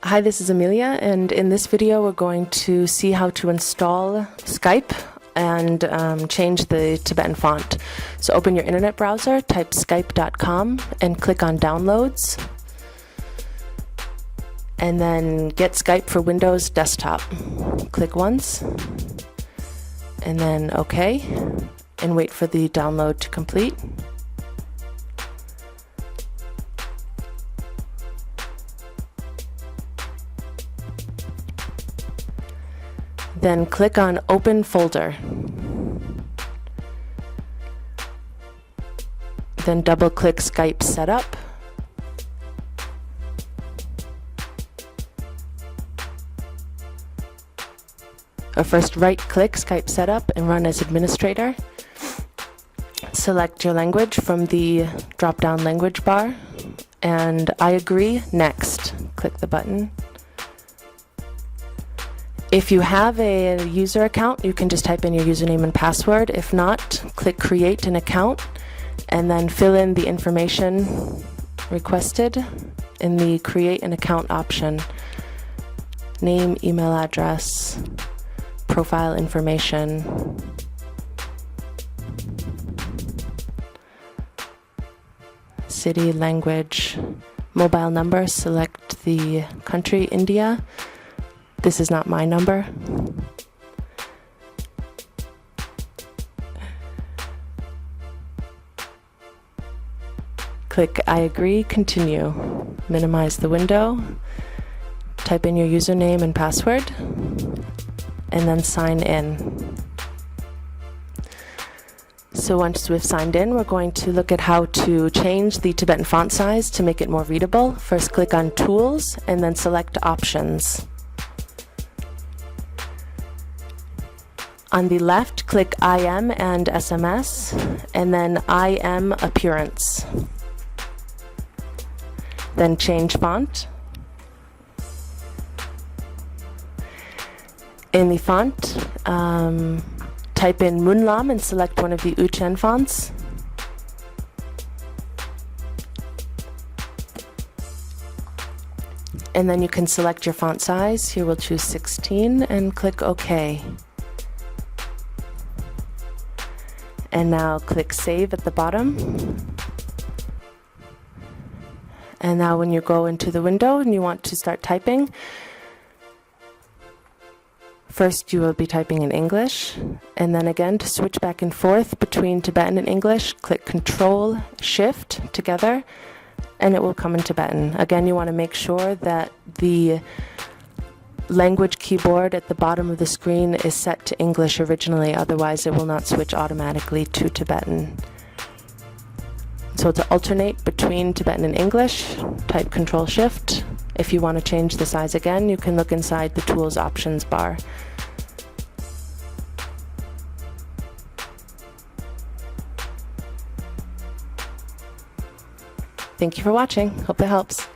Hi, this is Amelia, and in this video we're going to see how to install Skype and change the Tibetan font. So open your internet browser, type skype.com and click on Downloads, and then get Skype for Windows Desktop. Click once and then OK, and wait for the download to complete. Then click on Open Folder. Then double-click Skype Setup. Or first right-click Skype Setup and run as administrator. Select your language from the drop-down language bar, and I agree, next. Click the button. If you have a user account, you can just type in your username and password. If not, click Create an Account and then fill in the information requested in the Create an Account option. Name, email address, profile information. City, language, mobile number, select the country, India. This is not my number. Click I agree, continue. Minimize the window. Type in your username and password, and then sign in. So once we've signed in, we're going to look at how to change the Tibetan font size to make it more readable. First, click on Tools, and then select Options. On the left, click IM and SMS, and then IM Appearance. Then change font. In the font, type in Munlam and select one of the Uchen fonts. And then you can select your font size. Here we'll choose 16 and click OK. And now click Save at the bottom. And now when you go into the window and you want to start typing, first you will be typing in English, and then again to switch back and forth between Tibetan and English, click Control Shift together and it will come in Tibetan. Again, you want to make sure that the language keyboard at the bottom of the screen is set to English originally, otherwise it will not switch automatically to Tibetan. So to alternate between Tibetan and English, type Control Shift. If you want to change the size again, you can look inside the Tools options bar. Thank you for watching. Hope it helps.